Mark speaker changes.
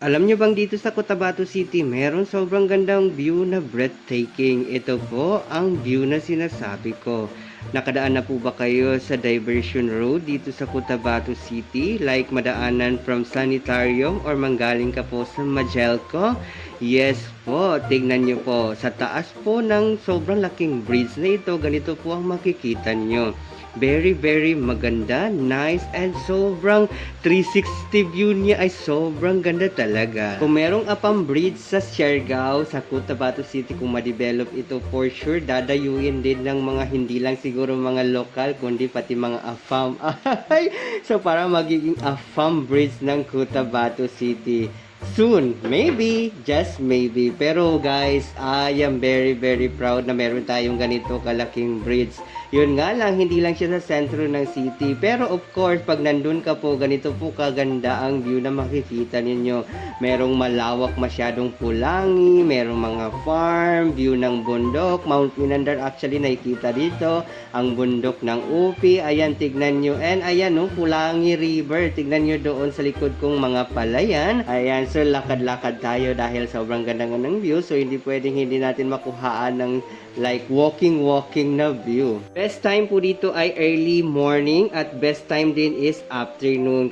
Speaker 1: Alam nyo bang dito sa Cotabato City, meron sobrang gandang view na breathtaking. Ito po ang view na sinasabi ko. Nakadaan na po ba kayo sa Diversion Road dito sa Cotabato City? Like madaanan from Sanitarium or manggaling ka po sa Magelco? Yes po, tignan nyo po. Sa taas po ng sobrang laking bridge na ito, ganito po ang makikita nyo. Very, very maganda, nice, and sobrang 360 view niya ay sobrang ganda talaga. Kung merong apang bridge sa Siargao, sa Cotabato City, kung ma-develop ito, for sure, dadayuin din ng mga hindi lang siguro mga lokal, kundi pati mga AFAM. So, para magiging AFAM bridge ng Cotabato City. Soon, maybe, just maybe. Pero guys, I am very, very proud na meron tayong ganito kalaking bridge. Yun nga lang, hindi lang siya sa sentro ng city. Pero of course, pag nandun ka po, ganito po kaganda ang view na makikita ninyo. Merong malawak masyadong pulangi, merong mga farm, view ng bundok, Mount Pinandar actually nakikita dito, ang bundok ng UP, ayan tignan nyo, and ayan no, Pulangi River, tignan nyo doon sa likod kong mga palayan, ayan, so lakad-lakad tayo dahil sobrang ganda nga ng view, so hindi pwedeng hindi natin makuhaan ng like walking na view. Best time po dito ay early morning at best time din is afternoon.